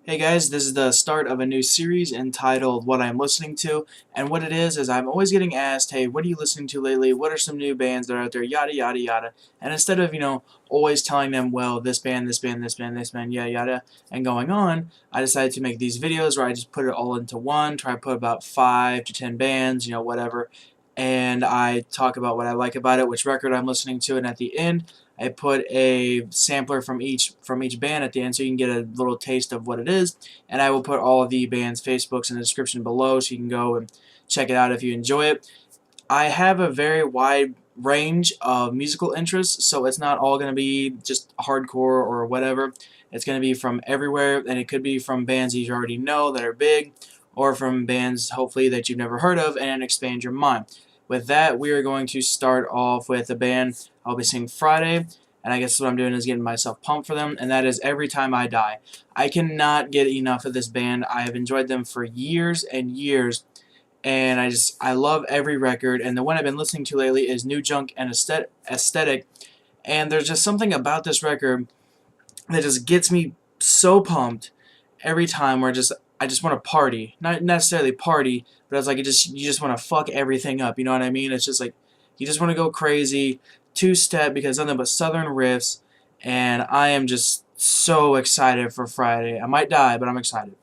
Hey guys, this is the start of a new series entitled What I'm Listening To, and what it is I'm always getting asked, hey, what are you listening to lately? What are some new bands that are out there? Yada yada yada. And instead of, always telling them, well, this band, this band, this band, this band, yada yada, and going on, I decided to make these videos where I just put it all into one, try to put about 5 to 10 bands, whatever, and I talk about what I like about it, which record I'm listening to, and at the end, I put a sampler from each band at the end so you can get a little taste of what it is, and I will put all of the band's Facebooks in the description below so you can go and check it out if you enjoy it. I have a very wide range of musical interests, so it's not all going to be just hardcore or whatever. It's going to be from everywhere, and it could be from bands that you already know that are big, or from bands hopefully that you've never heard of, and expand your mind. With that, we are going to start off with a band I'll be seeing Friday, and I guess what I'm doing is getting myself pumped for them, and that is Every Time I Die. I cannot get enough of this band. I have enjoyed them for years and years, and I love every record, and the one I've been listening to lately is New Junk and Aesthetic, and there's just something about this record that just gets me so pumped every time where I just want to party. Not necessarily party, but it's like you just want to fuck everything up, you know what I mean? It's just like you just want to go crazy, two-step because nothing but southern riffs, and I am just so excited for Friday. I might die, but I'm excited.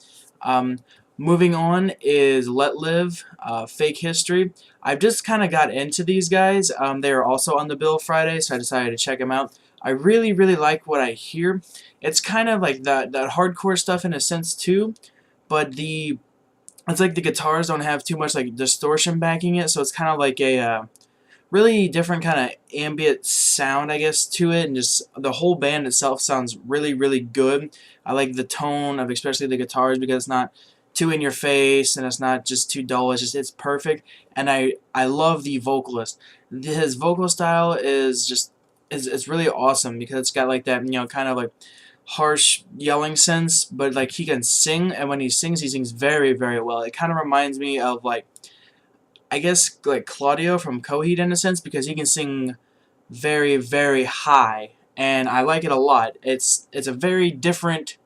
Um, Moving on is Let Live, Fake History. I've just kind of got into these guys. They are also on the bill Friday, so I decided to check them out. I really, really like what I hear. It's kind of like that hardcore stuff in a sense too, but it's like the guitars don't have too much like distortion backing it, so it's kind of like a really different kind of ambient sound, I guess, to it, and just the whole band itself sounds really, really good. I like the tone of especially the guitars because it's not too in your face and it's not just too dull. It's perfect, and I love the vocalist. His vocal style is just it's really awesome because it's got like that kind of like harsh yelling sense, but like he can sing, and when he sings very, very well. It kind of reminds me of like I guess like Claudio from Coheed in a sense because he can sing very, very high, and I like it a lot. It's a very different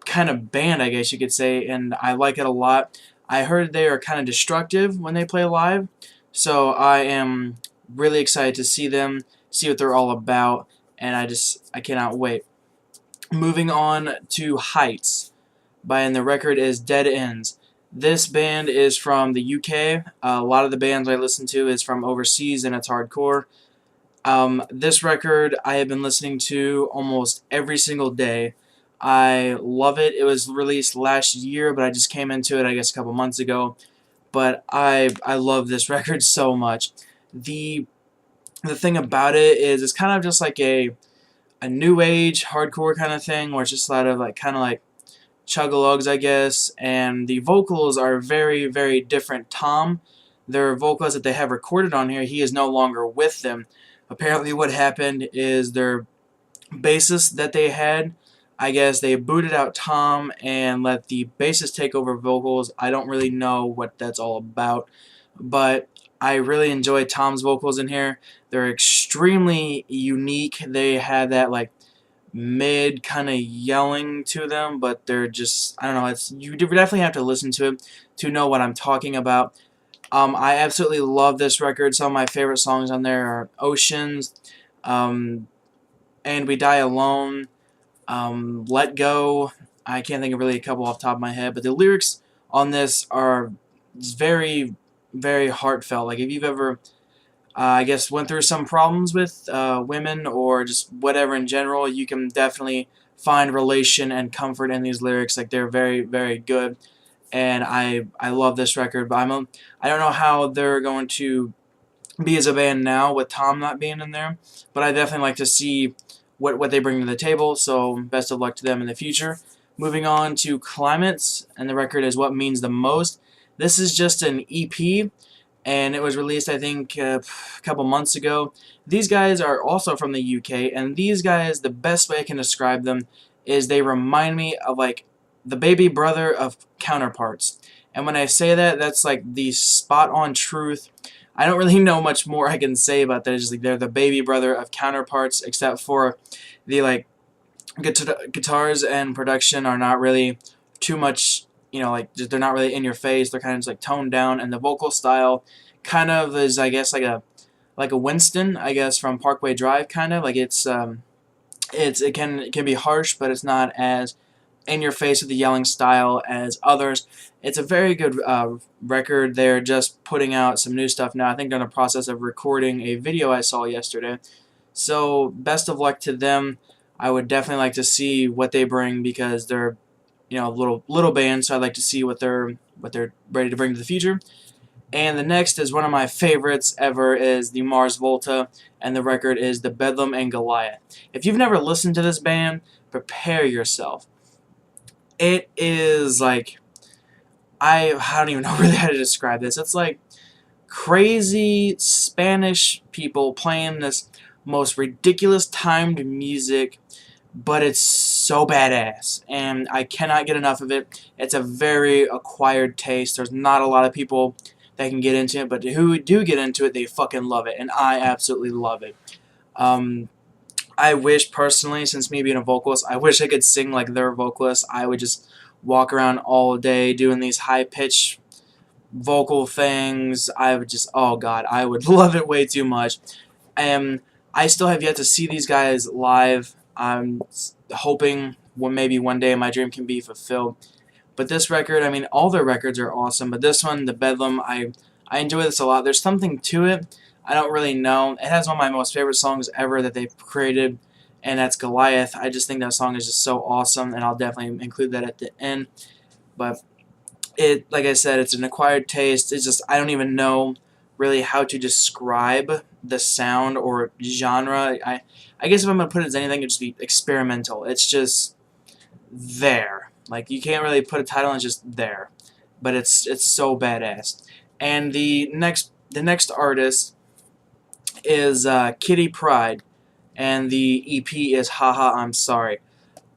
kind of band, I guess you could say, and I like it a lot. I heard they are kind of destructive when they play live, so I am really excited to see them, see what they're all about, and I cannot wait. Moving on to Heights, and the record is Dead Ends. This band is from the UK. A lot of the bands I listen to is from overseas, and it's hardcore. This record I have been listening to almost every single day. I love it. It was released last year, but I just came into it, I guess, a couple months ago. But I love this record so much. The the thing about it is it's kind of just like a new age hardcore kind of thing, where it's just a lot of like kind of like chug-a-lugs, I guess, and the vocals are very, very different. Tom, their vocalist that they have recorded on here, he is no longer with them. Apparently what happened is their bassist that they had, I guess they booted out Tom and let the bassist take over vocals. I don't really know what that's all about, but I really enjoy Tom's vocals in here. They're extremely unique. They have that like mid kind of yelling to them, but they're just, I don't know, it's you definitely have to listen to it to know what I'm talking about. I absolutely love this record. Some of my favorite songs on there are Oceans, um, And We Die Alone, Let Go. I can't think of really a couple off the top of my head, but the lyrics on this are very, very heartfelt. Like if you've ever I guess went through some problems with women or just whatever in general, you can definitely find relation and comfort in these lyrics. Like they're very, very good, and I love this record. But I don't know how they're going to be as a band now with Tom not being in there, but I definitely like to see what they bring to the table. So best of luck to them in the future. Moving on to Climates, and the record is What Means the Most. This is just an EP, and it was released I think a couple months ago. These guys are also from the UK, and these guys, the best way I can describe them is they remind me of like the baby brother of Counterparts. And when I say that, that's like the spot on truth. I don't really know much more I can say about that. It's just like they're the baby brother of Counterparts, except for the like Guitars and production are not really too much, like they're not really in your face. They're kind of just like toned down, and the vocal style kind of is, I guess, like a Winston, I guess, from Parkway Drive, kind of like it can be harsh, but it's not as in your face with the yelling style as others. It's a very good record. They're just putting out some new stuff now. I think they're in the process of recording a video I saw yesterday. So best of luck to them. I would definitely like to see what they bring because they're little band. So I'd like to see what they're ready to bring to the future. And the next is one of my favorites ever is the Mars Volta, and the record is the Bedlam and Goliath. If you've never listened to this band, prepare yourself. It is like I don't even know really how to describe this. It's like crazy Spanish people playing this most ridiculous timed music, but it's so badass, and I cannot get enough of it. It's a very acquired taste. There's not a lot of people that can get into it, but who do get into it, they fucking love it, and I absolutely love it. Um, I wish personally, since me being a vocalist, I wish I could sing like their vocalist. I would just walk around all day doing these high pitched vocal things. I would just, oh god, I would love it way too much. I still have yet to see these guys live. I'm hoping maybe one day my dream can be fulfilled. But this record, I mean, all their records are awesome, but this one, the Bedlam, I enjoy this a lot. There's something to it. I don't really know. It has one of my most favorite songs ever that they've created, and that's Goliath. I just think that song is just so awesome, and I'll definitely include that at the end. But like I said, it's an acquired taste. It's just, I don't even know really how to describe the sound or genre. I guess if I'm going to put it as anything, it'd just be experimental. It's just there. Like, you can't really put a title on, it's just there. But it's so badass. And the next artist is Kitty Pryde, and the EP is Haha I'm Sorry.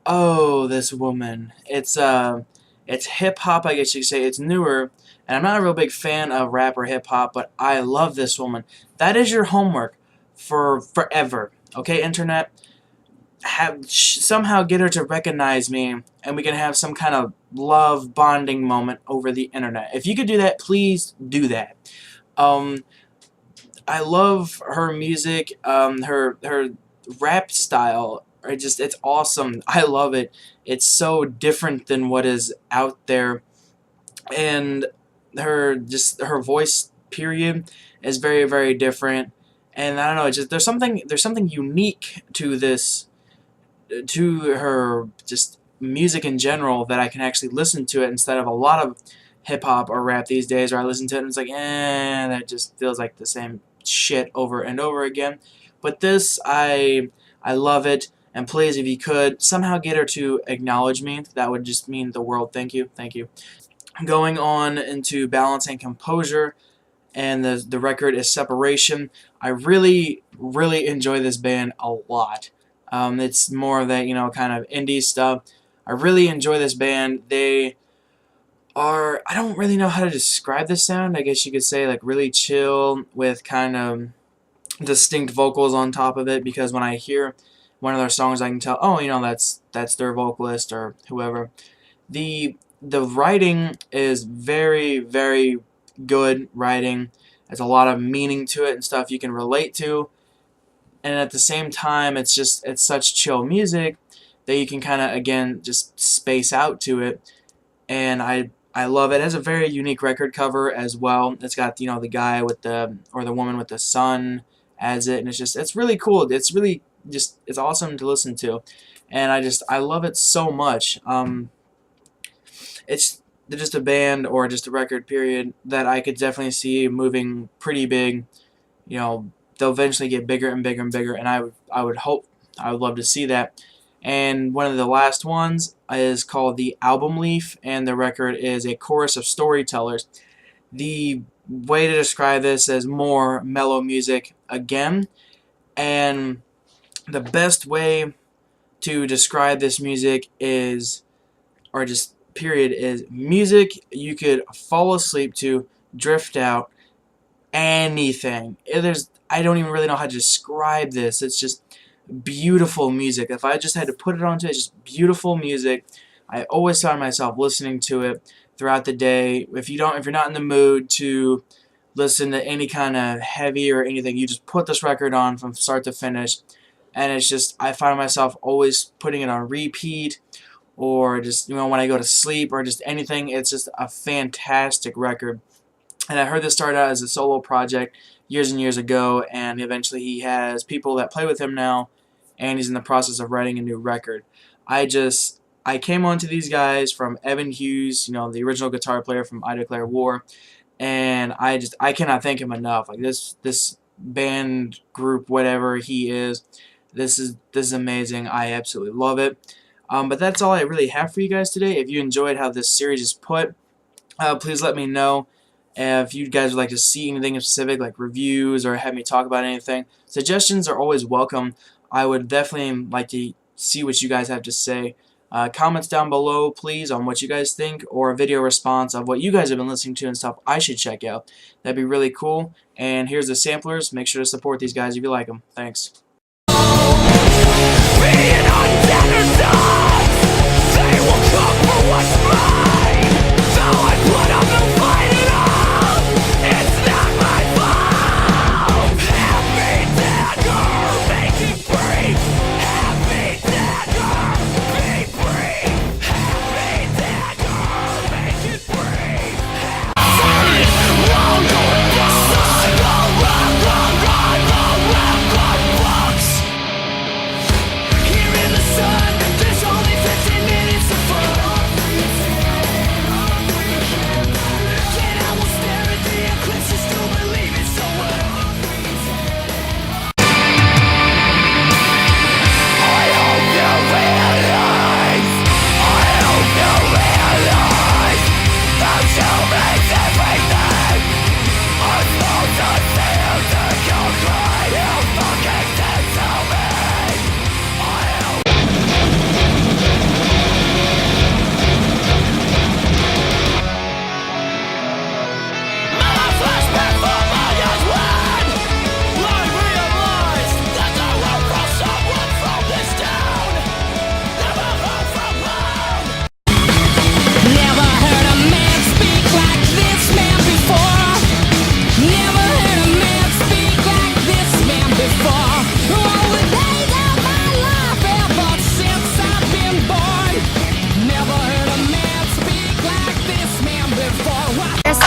Oh, this woman. It's hip hop, I guess you could say. It's newer, and I'm not a real big fan of rap or hip hop, but I love this woman. That is your homework for forever. Okay, internet? Somehow get her to recognize me, and we can have some kind of love bonding moment over the internet. If you could do that, please do that. Um, I love her music, her rap style. It's awesome. I love it. It's so different than what is out there, and her voice period is very very different. And I don't know. It's just there's something unique to this to her just music in general that I can actually listen to it instead of a lot of hip hop or rap these days where I listen to it and it's like, that just feels like the same shit over and over again. But this, I love it, and please, if you could somehow get her to acknowledge me, that would just mean the world. Thank you, thank you. Going on into Balance and Composure, and the record is Separation. I really really enjoy this band a lot. It's more of that kind of indie stuff. I really enjoy this band. They are, I don't really know how to describe the sound. I guess you could say like really chill with kind of distinct vocals on top of it, because when I hear one of their songs I can tell, oh, that's their vocalist or whoever. The writing is very very good writing. There's a lot of meaning to it and stuff you can relate to, and at the same time it's such chill music that you can kind of again just space out to it, and I love it. It has a very unique record cover as well. It's got the guy with the woman with the sun as it, and it's really cool. It's really just it's awesome to listen to, and I love it so much. It's just a band or just a record period that I could definitely see moving pretty big. They'll eventually get bigger and bigger and bigger, and I would love to see that. And one of the last ones is called The Album Leaf, and the record is A Chorus of Storytellers. The way to describe this is more mellow music again, and the best way to describe this music is, or just period, is music you could fall asleep to, drift out, anything. I don't even really know how to describe this. It's just beautiful music. If I just had to put it onto it, just beautiful music. I always find myself listening to it throughout the day. If you're not in the mood to listen to any kind of heavy or anything, you just put this record on from start to finish, and it's just, I find myself always putting it on repeat, or just, when I go to sleep, or just anything. It's just a fantastic record. And I heard this started out as a solo project years and years ago, and eventually he has people that play with him now, and he's in the process of writing a new record. I came onto these guys from Evan Hughes, the original guitar player from I Declare War, and I cannot thank him enough. Like, this band group, whatever he is, this is amazing. I absolutely love it. But that's all I really have for you guys today. If you enjoyed how this series is put, please let me know. If you guys would like to see anything in specific, like reviews, or have me talk about anything, suggestions are always welcome. I would definitely like to see what you guys have to say. Comments down below, please, on what you guys think, or a video response of what you guys have been listening to and stuff I should check out. That'd be really cool. And here's the samplers. Make sure to support these guys if you like them. Thanks.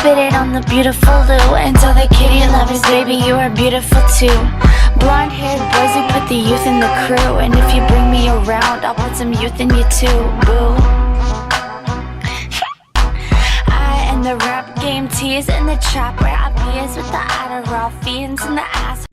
Spit it on the beautiful Lou. And tell the kitty lovers, baby, you are beautiful too. Blonde haired boys, we put the youth in the crew. And if you bring me around, I'll put some youth in you too, boo. I and the rap game tease in the trap, where I be is with the Adderall fiends in the ass.